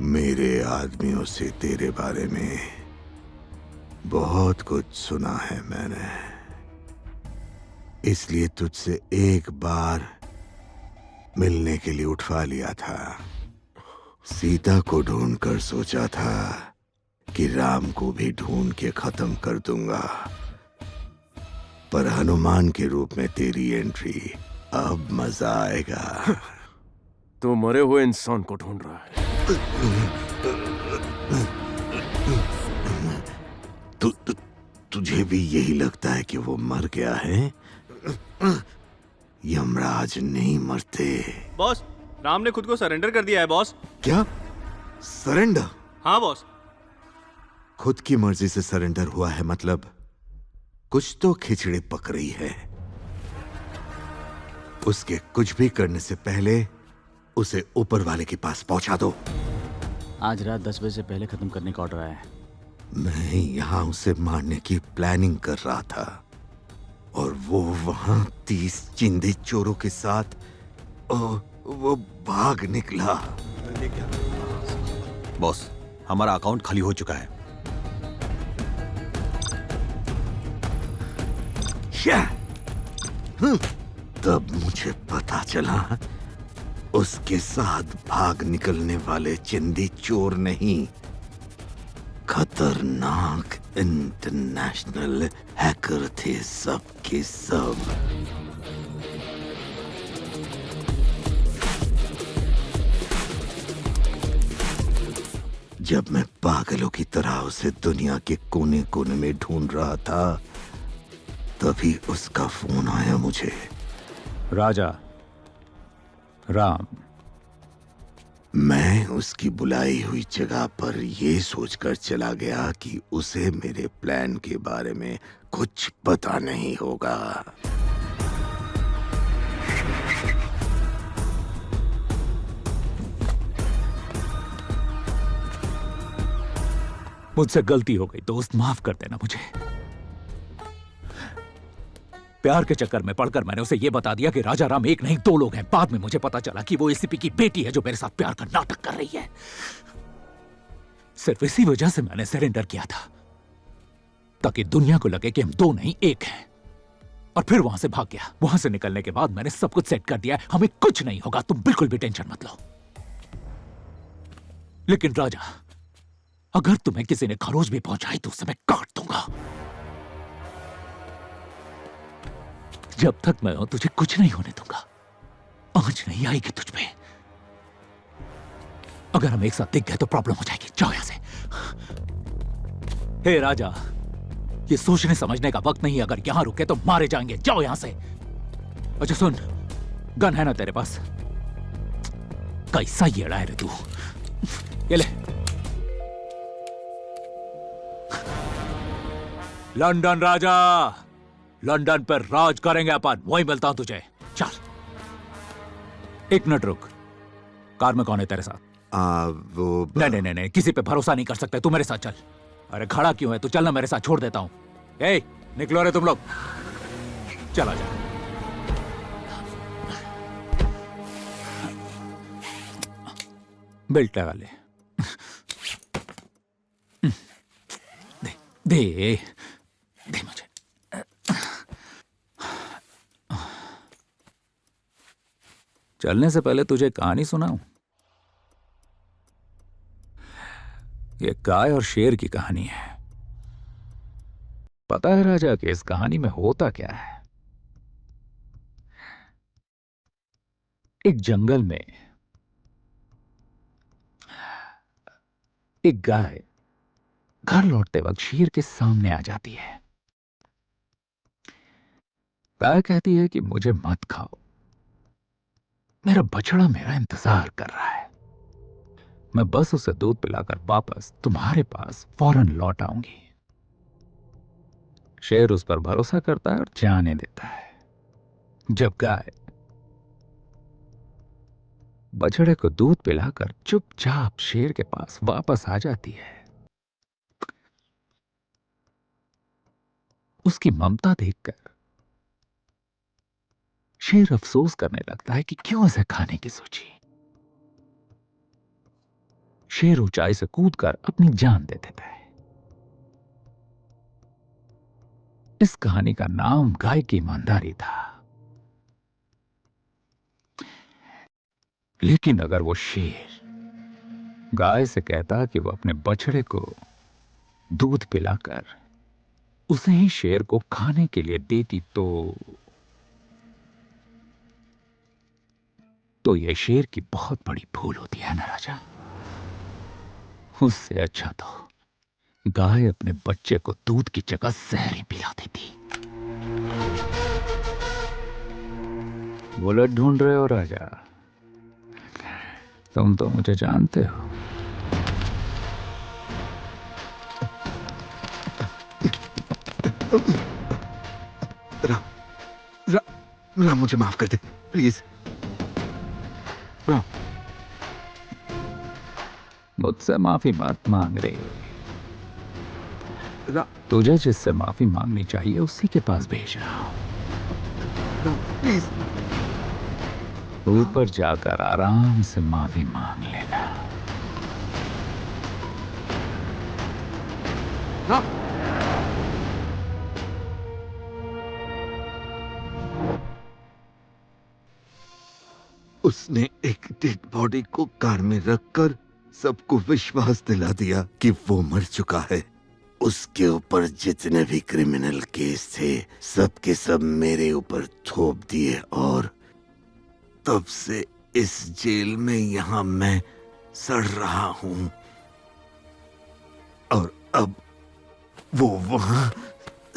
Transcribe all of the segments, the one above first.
मेरे आदमियों से तेरे बारे में बहुत कुछ सुना है मैंने, इसलिए तुझसे एक बार मिलने के लिए उठवा लिया था। सीता को ढूंढकर सोचा था कि राम को भी ढूंढ के खत्म कर दूंगा, पर हनुमान के रूप में तेरी एंट्री, अब मजा आएगा। तू मरे हुए इंसान को ढूंढ रहा है। तुझे भी यही लगता है कि वो मर गया है? यमराज नहीं मरते। बॉस, राम ने खुद को सरेंडर कर दिया है बॉस। क्या? सरेंडर? हाँ बॉस। खुद की मर्जी से सरेंडर हुआ है मतलब कुछ तो खिचड़ी पक रही है। उसके कुछ भी करने से पहले उसे ऊपर वाले के पास पहुंचा दो। आज रात 10 बजे से पहले खत्म करने का ऑर्डर आया है। मैं यहां उसे मारने की प्लानिंग कर रहा था और वो वहां 30 चिंदी चोरों के साथ वो भाग निकला। बॉस, हमारा अकाउंट खाली हो चुका है। तब मुझे पता चला उसके साथ भाग निकलने वाले चिंदी चोर नहीं, खतरनाक इंटरनेशनल हैकर थे सब के सब। जब मैं पागलों की तरह उसे दुनिया के कोने कोने में ढूंढ रहा था, तभी उसका फोन आया मुझे। राजा राम। मैं उसकी बुलाई हुई जगह पर यह सोचकर चला गया कि उसे मेरे प्लान के बारे में कुछ पता नहीं होगा। मुझसे गलती हो गई दोस्त, माफ कर देना मुझे। प्यार के चक्कर में पड़कर मैंने उसे यह बता दिया कि राजा राम एक नहीं 2 लोग हैं। बाद में मुझे पता चला कि वो एसीपी की बेटी है जो मेरे साथ प्यार का नाटक कर रही है। सिर्फ इसी वजह से मैंने सरेंडर किया था, ताकि दुनिया को लगे कि हम 2 नहीं 1 हैं। और फिर वहां से भाग गया। वहां से निकलने के बाद मैंने सब कुछ सेट कर दिया है। हमें कुछ नहीं होगा, तुम बिल्कुल भी टेंशन मत लो। लेकिन राजा, अगर तुम्हें किसी ने खरोच भी पहुंचाई तो उसे मैं काट दूंगा। जब तक मैं हूं तुझे कुछ नहीं होने दूंगा। आंच नहीं आएगी तुझ पे। अगर हम एक साथ दिख गए तो प्रॉब्लम हो जाएगी। जाओ यहां से। हे राजा, ये सोचने समझने का वक्त नहीं। अगर यहां रुके तो मारे जाएंगे। जाओ यहां से। अच्छा सुन, गन है ना तेरे पास? कैसा येड़ा है रे तू। ये ले। लंदन राजा, लंदन पर राज करेंगे अपन। वहीं मिलता हूं तुझे। चल। 1 मिनट रुक। कार में कौन है तेरे साथ? वो नहीं, किसी पे भरोसा नहीं कर सकते। तू मेरे साथ चल। अरे खड़ा क्यों है? तू चलना मेरे साथ, छोड़ देता हूं। ए, निकलो रे तुम लोग। चला जा। बेल्ट लगा ले। दे दे मुझे। चलने से पहले तुझे कहानी सुनाऊं? ये गाय और शेर की कहानी है। पता है राजा कि इस कहानी में होता क्या है? एक जंगल में एक गाय घर लौटते वक्त शेर के सामने आ जाती है। गाय कहती है कि मुझे मत खाओ, मेरा बछड़ा मेरा इंतजार कर रहा है। मैं बस उसे दूध पिलाकर वापस तुम्हारे पास फौरन लौट आऊंगी। शेर उस पर भरोसा करता है और जाने देता है। जब गाय बछड़े को दूध पिलाकर चुपचाप शेर के पास वापस आ जाती है, उसकी ममता देखकर शेर अफसोस करने लगता है कि क्यों उसे खाने की सोची। शेर ऊंचाई से कूदकर अपनी जान दे देता है। इस कहानी का नाम गाय की ईमानदारी था। लेकिन अगर वो शेर गाय से कहता कि वो अपने बछड़े को दूध पिलाकर उसे ही शेर को खाने के लिए देती तो यह शेर की बहुत बड़ी भूल होती है ना राजा। उससे अच्छा तो गाय अपने बच्चे को दूध की जगह जहर ही पिला देती। बुलेट ढूंढ रहे हो राजा? तुम तो मुझे जानते हो। राम, मुझे माफ कर दे प्लीज। राम, मुझसे माफी मत मांग रे। तुझे जिससे माफी मांगनी चाहिए उसी के पास भेज रहा हूं। प्लीज। ऊपर जाकर आराम से माफी मांग लेना। राम। उसने एक डेड बॉडी को कार में रखकर सबको विश्वास दिला दिया कि वो मर चुका है। उसके ऊपर जितने भी क्रिमिनल केस थे सब के सब मेरे ऊपर थोप दिए और तब से इस जेल में यहां मैं सड़ रहा हूं। और अब वो वहां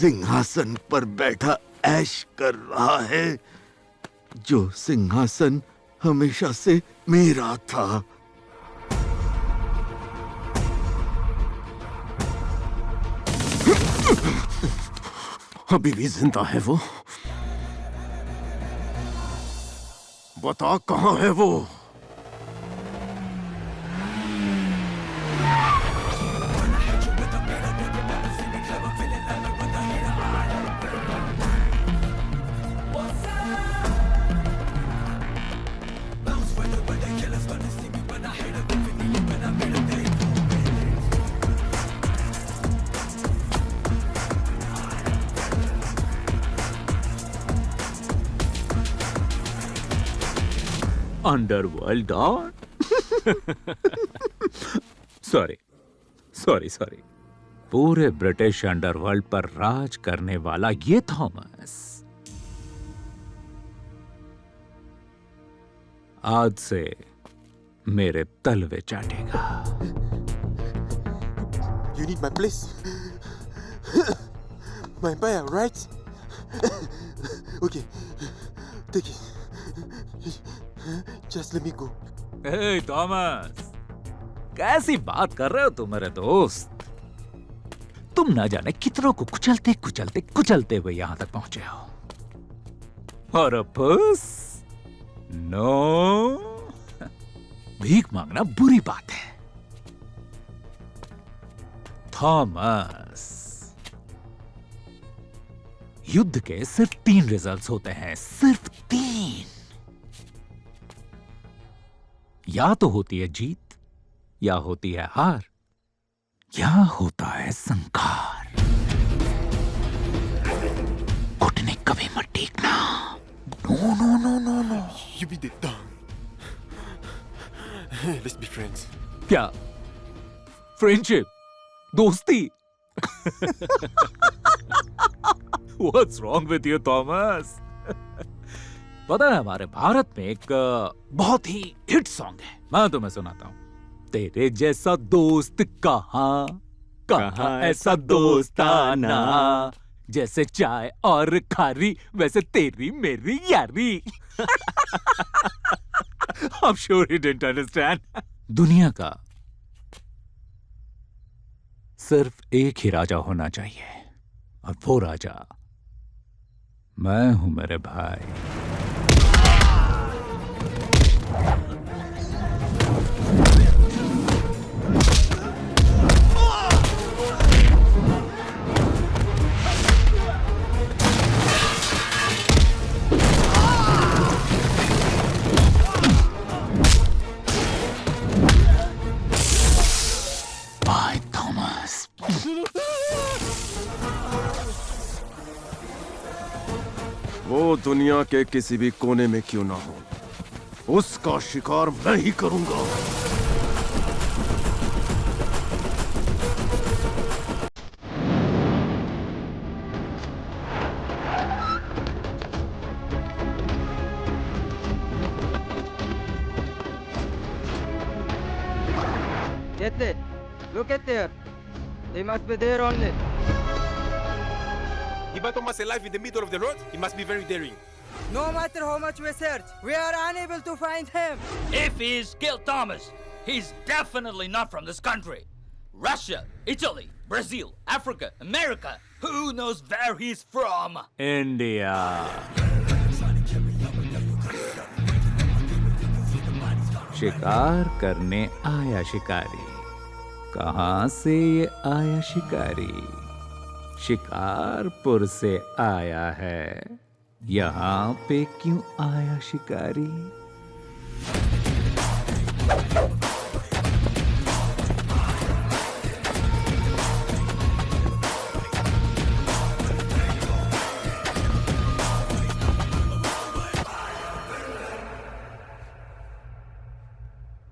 सिंहासन पर बैठा ऐश कर रहा है, जो सिंहासन हमेशा से मेरा था। अभी भी जिंदा है वो? बता कहां है वो? Underworld don. सॉरी। पूरे ब्रिटिश अंडरवर्ल्ड पर राज करने वाला ये थॉमस आज से मेरे तलवे चाटेगा। You need my place? My empire, right? Okay, take it. Just let me go. Hey Thomas, कैसी बात कर रहे हो तुम मेरे दोस्त? तुम ना जाने कितनों को कुचलते हुए यहां तक पहुंचे हो। और अब बस नो, भीख मांगना बुरी बात है। थॉमस, युद्ध के सिर्फ 3 रिजल्ट्स होते हैं, सिर्फ 3। या तो होती है जीत, या होती है हार, या होता है संकार। घुटने कभी मत टेकना। No. You be the dog. Let's be friends. क्या फ्रेंडशिप, दोस्ती? What's wrong with you, Thomas? पता है हमारे भारत में एक बहुत ही हिट सॉन्ग है, मैं तुम्हें सुनाता हूं। तेरे जैसा दोस्त कहां ऐसा दोस्ताना, जैसे चाय और खारी वैसे तेरी मेरी यारी। I'm sure you didn't understand. दुनिया का सिर्फ एक ही राजा होना चाहिए, और वो राजा मैं हूं मेरे भाई। भाई थॉमस। वो दुनिया के किसी भी कोने में क्यों ना हो, उसका शिकार मैं ही करूंगा। Yete, look at there. They must be there only. Iba Thomas alive in the middle of the road? He must be very daring. No matter how much we search, we are unable to find him. If he's killed Thomas, he's definitely not from this country. Russia, Italy, Brazil, Africa, America. Who knows where he's from? India. शिकार करने आया शिकारी। कहां से ये आया शिकारी? शिकारपुर से आया है। यहां पे क्यों आया शिकारी?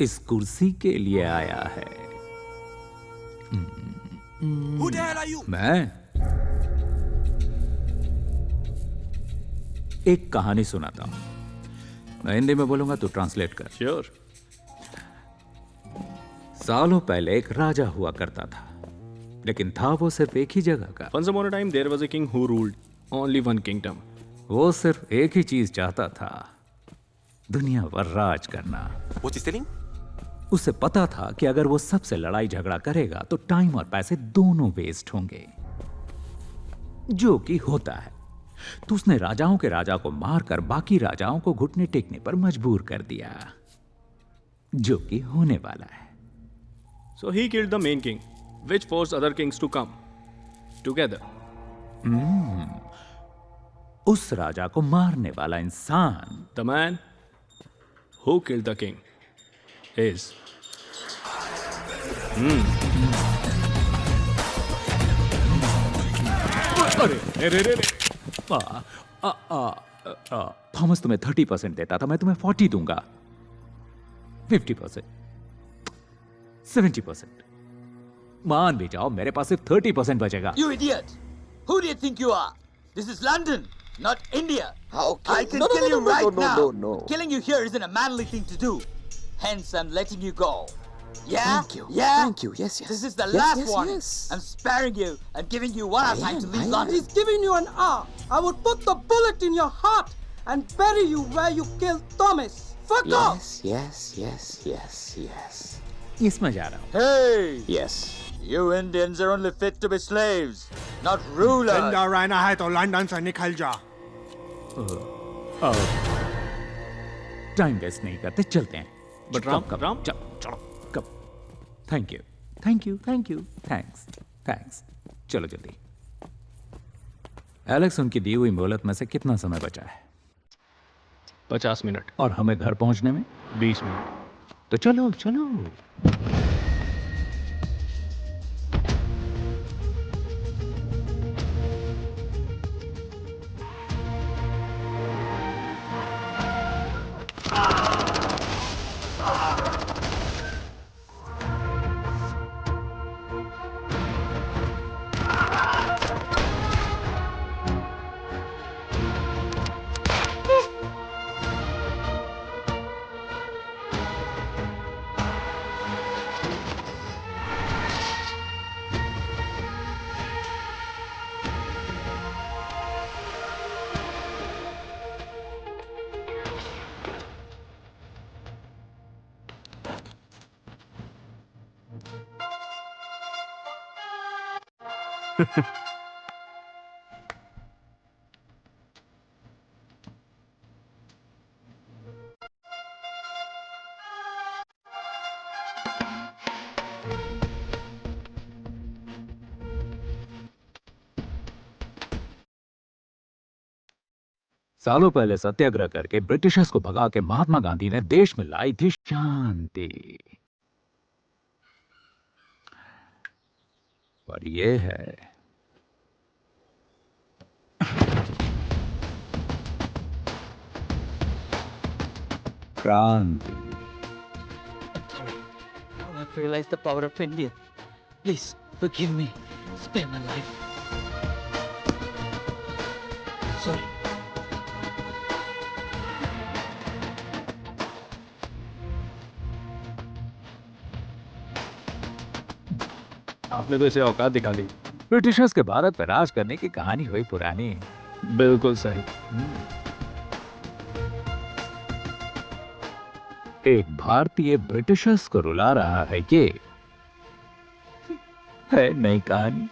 इस कुर्सी के लिए आया है। Who the hell are you? मैं एक कहानी सुनाता हूं। मैं हिंदी में बोलूंगा, तो ट्रांसलेट कर। श्योर। सालों पहले एक राजा हुआ करता था, लेकिन था वो सिर्फ एक ही जगह का। Once upon a time there was a king who ruled only one kingdom. वो सिर्फ एक ही चीज चाहता था, दुनिया पर राज करना। What is telling? उसे पता था कि अगर वो सबसे लड़ाई झगड़ा करेगा तो टाइम और पैसे दोनों वेस्ट होंगे, जो कि होता है। तो उसने राजाओं के राजा को मारकर बाकी राजाओं को घुटने टेकने पर मजबूर कर दिया, जो कि होने वाला है। So he killed the main king, which forced other kings to come together. उस राजा को मारने वाला इंसान, The man who killed the king is Thomas तुम्हें 30% देता था, मैं तुम्हें 40 दूंगा। 50%, 70%। मान भी जाओ, मेरे पास सिर्फ 30% बचेगा। You idiot! Who do you think you are? This is London, not India. Okay. I can kill you right now. Killing you here isn't a manly thing to do. Hence, I'm letting you go. Yeah? Thank you. Yeah? Thank you. Yes, yes. This is the Yes, last yes, warning. yes. I'm sparing you and giving you one hour time to leave London. He's giving you an hour. I would put the bullet in your heart and bury you where you killed Thomas. Fuck off! Yes, yes, yes, yes. इसमें जा रहा हूं। Hey! Yes. You Indians are only fit to be slaves, not rulers. रहना है तो London से निकल जा। टाइम वेस्ट नहीं करते, चलते हैं। But Ram, चलो कब? Thank you, thank you, thank you, thanks, thanks. चलो जल्दी। एलेक्स, उनकी दी हुई मोहलत में से कितना समय बचा है? 50 मिनट। और हमें घर पहुंचने में 20 मिनट। तो चलो चलो। सालों पहले सत्याग्रह करके ब्रिटिशर्स को भगा के महात्मा गांधी ने देश में लाई थी शांति। पर ये है क्रांति। I've realized the power of India. Please forgive me. Spare my life. Sorry. आपने तो इसे औकात दिखा दी। ब्रिटिशर्स के भारत पर राज करने की कहानी हुई पुरानी। बिल्कुल सही। एक भारतीय ब्रिटिशर्स को रुला रहा है, ये है नई कहानी।